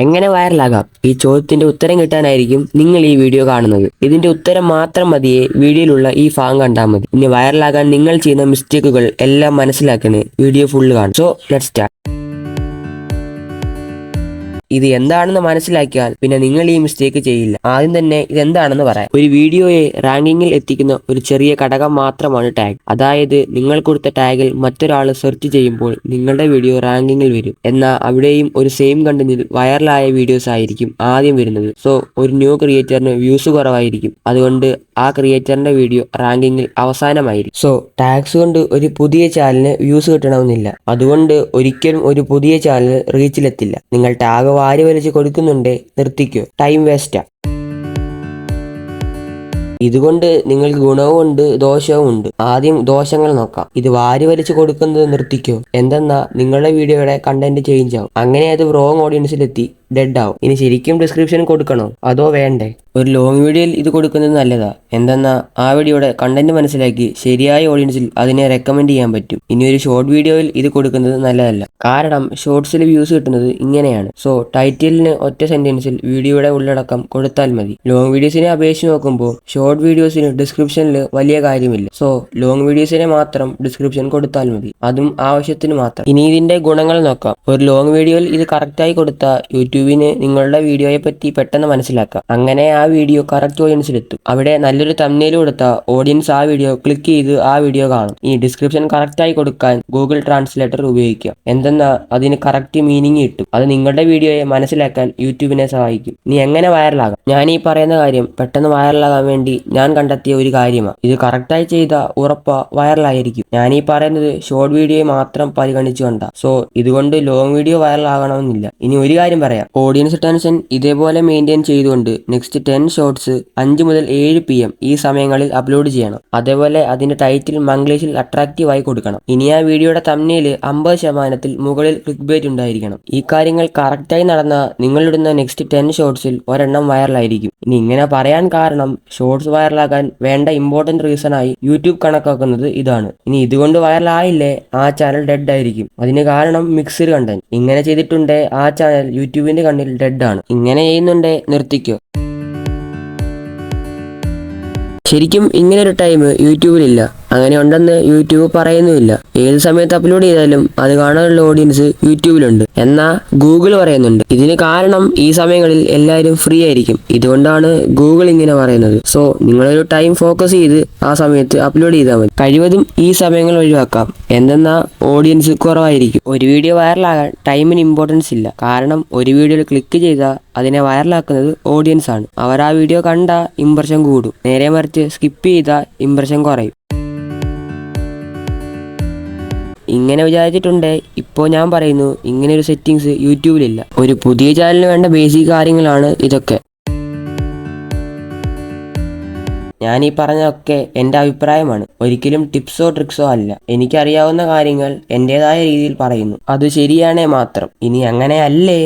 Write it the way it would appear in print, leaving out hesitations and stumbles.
എങ്ങനെ വൈറലാകാം? ഈ ചോദ്യത്തിന്റെ ഉത്തരം കിട്ടാനായിരിക്കും നിങ്ങൾ ഈ വീഡിയോ കാണുന്നത്. ഇതിന്റെ ഉത്തരം മാത്രം മതിയെ വീഡിയോയിലുള്ള ഈ ഭാഗം കണ്ടാൽ മതി. ഇനി വൈറലാകാൻ നിങ്ങൾ ചെയ്യുന്ന മിസ്റ്റേക്കുകൾ എല്ലാം മനസ്സിലാക്കണേ വീഡിയോ ഫുള്ള് കാണും. So let's start. ഇത് എന്താണെന്ന് മനസ്സിലാക്കിയാൽ പിന്നെ നിങ്ങൾ ഈ മിസ്റ്റേക്ക് ചെയ്യില്ല. ആദ്യം തന്നെ ഇതെന്താണെന്ന് പറയാം. ഒരു വീഡിയോയെ റാങ്കിങ്ങിൽ എത്തിക്കുന്ന ഒരു ചെറിയ ഘടകം മാത്രമാണ് ടാഗ്. അതായത് നിങ്ങൾ കൊടുത്ത ടാഗിൽ മറ്റൊരാൾ സെർച്ച് ചെയ്യുമ്പോൾ നിങ്ങളുടെ വീഡിയോ റാങ്കിങ്ങിൽ വരും. എന്നാൽ അവിടെയും ഒരു സെയിം കണ്ടന്റിൽ വൈറലായ വീഡിയോസ് ആയിരിക്കും ആദ്യം വരുന്നത്. സോ ഒരു ന്യൂ ക്രിയേറ്ററിന് വ്യൂസ് കുറവായിരിക്കും. അതുകൊണ്ട് ആ ക്രിയേറ്ററിന്റെ വീഡിയോ റാങ്കിങ്ങിൽ അവസാനമായിരിക്കും. സോ ടാഗ്സ് കൊണ്ട് ഒരു പുതിയ ചാനലിന് വ്യൂസ് കിട്ടണമെന്നില്ല. അതുകൊണ്ട് ഒരിക്കലും ഒരു പുതിയ ചാനൽ റീച്ചിലെത്തില്ല. നിങ്ങൾ ടാഗ് വാരി വലിച്ച് കൊടുക്കുന്നുണ്ടേ നിർത്തിക്കോ, ടൈം വേസ്റ്റാ. ഇതുകൊണ്ട് നിങ്ങൾക്ക് ഗുണവും ഉണ്ട് ദോഷവും ഉണ്ട്. ആദ്യം ദോഷങ്ങൾ നോക്കാം. ഇത് വാരി വലിച്ചു കൊടുക്കുന്നത് നിർത്തിക്കോ. എന്തെന്നാ നിങ്ങളുടെ വീഡിയോയുടെ കണ്ടന്റ് ചേഞ്ച് ആവും. അങ്ങനെ അത് റോങ് ഓഡിയൻസിലെത്തി ഡെഡ് ആവും. ഇനി ശരിക്കും ഡിസ്ക്രിപ്ഷൻ കൊടുക്കണോ അതോ വേണ്ടേ? ഒരു ലോങ് വീഡിയോയിൽ ഇത് കൊടുക്കുന്നത് നല്ലതാ. എന്തെന്നാ ആ വീഡിയോയുടെ കണ്ടന്റ് മനസ്സിലാക്കി ശരിയായ ഓഡിയൻസിൽ അതിനെ റെക്കമെൻഡ് ചെയ്യാൻ പറ്റും. ഇനി ഒരു ഷോർട്ട് വീഡിയോയിൽ ഇത് കൊടുക്കുന്നത് നല്ലതല്ല. കാരണം ഷോർട്സിൽ വ്യൂസ് കിട്ടുന്നത് ഇങ്ങനെയാണ്. സോ ടൈറ്റിലിന് ഒറ്റ സെന്റൻസിൽ വീഡിയോയുടെ ഉള്ളടക്കം കൊടുത്താൽ മതി. ലോങ് വീഡിയോസിനെ അപേക്ഷിച്ച് നോക്കുമ്പോൾ ഷോർട്ട് വീഡിയോസിന് ഡിസ്ക്രിപ്ഷനിൽ വലിയ കാര്യമില്ല. സോ ലോങ് വീഡിയോസിനെ മാത്രം ഡിസ്ക്രിപ്ഷൻ കൊടുത്താൽ മതി, അതും ആവശ്യത്തിന് മാത്രം. ഇനി ഇതിന്റെ ഗുണങ്ങൾ നോക്കാം. ഒരു ലോങ് വീഡിയോയിൽ ഇത് കറക്റ്റായി കൊടുത്താൽ യൂട്യൂബിന് നിങ്ങളുടെ വീഡിയോയെ പറ്റി പെട്ടെന്ന് മനസ്സിലാക്കാം. അങ്ങനെ ആ വീഡിയോ കറക്റ്റ് ഓഡിയൻസിലെത്തും. അവിടെ നല്ലൊരു തംബ്നെയിൽ കൊടുത്താൽ ഓഡിയൻസ് ആ വീഡിയോ ക്ലിക്ക് ചെയ്ത് ആ വീഡിയോ കാണും. ഈ ഡിസ്ക്രിപ്ഷൻ കറക്റ്റായി കൊടുക്കാൻ ഗൂഗിൾ ട്രാൻസ്ലേറ്റർ ഉപയോഗിക്കാം. എന്തെന്നാൽ അതിന് കറക്റ്റ് മീനിങ് കിട്ടും. അത് നിങ്ങളുടെ വീഡിയോയെ മനസ്സിലാക്കാൻ യൂട്യൂബിനെ സഹായിക്കും. ഇനി എങ്ങനെ വൈറലാകാം? ഞാൻ ഈ പറയുന്ന കാര്യം പെട്ടെന്ന് വൈറലാകാൻ വേണ്ടി ഞാൻ കണ്ടെത്തിയ ഒരു കാര്യമാണ്. ഇത് കറക്റ്റായി ചെയ്താൽ ഉറപ്പാ വൈറലായിരിക്കും. ഞാൻ ഈ പറയുന്നത് ഷോർട്ട് വീഡിയോയെ മാത്രം പരിഗണിച്ചുകൊണ്ട. സോ ഇതുകൊണ്ട് ലോങ് വീഡിയോ വൈറലാകണമെന്നില്ല. ഇനി ഒരു കാര്യം പറയാം. ഓഡിയൻസ് ടെൻഷൻ ഇതേപോലെ മെയിൻറ്റെയിൻ ചെയ്തുകൊണ്ട് നെക്സ്റ്റ് 10 ഷോർട്സ് 5 മുതൽ 7 PM ഈ സമയങ്ങളിൽ അപ്ലോഡ് ചെയ്യണം. അതേപോലെ അതിന്റെ ടൈറ്റിൽ മംഗ്ലീഷിൽ അട്രാക്റ്റീവ് ആയി കൊടുക്കണം. ഇനി ആ വീഡിയോയുടെ തംബ്നെയിൽ 50% മുകളിൽ ക്ലിക്ക് ബൈറ്റ് ഉണ്ടായിരിക്കണം. ഈ കാര്യങ്ങൾ കറക്റ്റായി നടന്നാൽ നിങ്ങളിടുന്ന നെക്സ്റ്റ് 10 ഷോർട്സിൽ ഒരെണ്ണം വൈറലായിരിക്കും. ഇനി ഇങ്ങനെ പറയാൻ കാരണം ഷോർട്സ് വൈറലാകാൻ വേണ്ട ഇമ്പോർട്ടന്റ് റീസൺ ആയി യൂട്യൂബ് കണക്കാക്കുന്നത് ഇതാണ്. ഇനി ഇതുകൊണ്ട് വൈറലായില്ലേ ആ ചാനൽ ഡെഡ് ആയിരിക്കും. അതിന് കാരണം മിക്സ്ഡ് കണ്ടന്റ്. ഇങ്ങനെ ചെയ്തിട്ടുണ്ടേ ആ ചാനൽ യൂട്യൂബിന്റെ കണ്ണിൽ ഡെഡ് ആണ്. ഇങ്ങനെ ചെയ്യുന്നുണ്ടേ നിർത്തിക്കോ. ശരിക്കും ഇങ്ങനൊരു ടൈം യൂട്യൂബിലില്ല. അങ്ങനെ ഉണ്ടെന്ന് യൂട്യൂബ് പറയുന്നുമില്ല. ഏത് സമയത്ത് അപ്ലോഡ് ചെയ്താലും അത് കാണാനുള്ള ഓഡിയൻസ് യൂട്യൂബിലുണ്ട് എന്നാ ഗൂഗിൾ പറയുന്നുണ്ട്. ഇതിന് കാരണം ഈ സമയങ്ങളിൽ എല്ലാവരും ഫ്രീ ആയിരിക്കും. ഇതുകൊണ്ടാണ് ഗൂഗിൾ ഇങ്ങനെ പറയുന്നത്. സോ നിങ്ങളൊരു ടൈം ഫോക്കസ് ചെയ്ത് ആ സമയത്ത് അപ്ലോഡ് ചെയ്താൽ മതി. കഴിവതും ഈ സമയങ്ങൾ ഒഴിവാക്കാം. എന്തെന്നാ ഓഡിയൻസ് കുറവായിരിക്കും. ഒരു വീഡിയോ വൈറലാകാൻ ടൈമിന് ഇമ്പോർട്ടൻസ് ഇല്ല. കാരണം ഒരു വീഡിയോയിൽ ക്ലിക്ക് ചെയ്താൽ അതിനെ വൈറലാക്കുന്നത് ഓഡിയൻസ് ആണ്. അവർ ആ വീഡിയോ കണ്ടാൽ ഇംപ്രഷൻ കൂടും. നേരെ മറിച്ച് സ്കിപ്പ് ചെയ്താൽ ഇംപ്രഷൻ കുറയും. ഇങ്ങനെ വിചാരിച്ചിട്ടുണ്ടേ ഇപ്പോൾ ഞാൻ പറയുന്നു ഇങ്ങനെ ഒരു സെറ്റിങ്സ് യൂട്യൂബിലില്ല. ഒരു പുതിയ ചാനലിന് വേണ്ട ബേസിക് കാര്യങ്ങളാണ് ഇതൊക്കെ. ഞാൻ ഈ പറഞ്ഞതൊക്കെ എൻ്റെ അഭിപ്രായമാണ്. ഒരിക്കലും ടിപ്സോ ട്രിക്സോ അല്ല. എനിക്കറിയാവുന്ന കാര്യങ്ങൾ എൻ്റെതായ രീതിയിൽ പറയുന്നു. അത് ശരിയാണേ മാത്രം. ഇനി അങ്ങനെയല്ലേ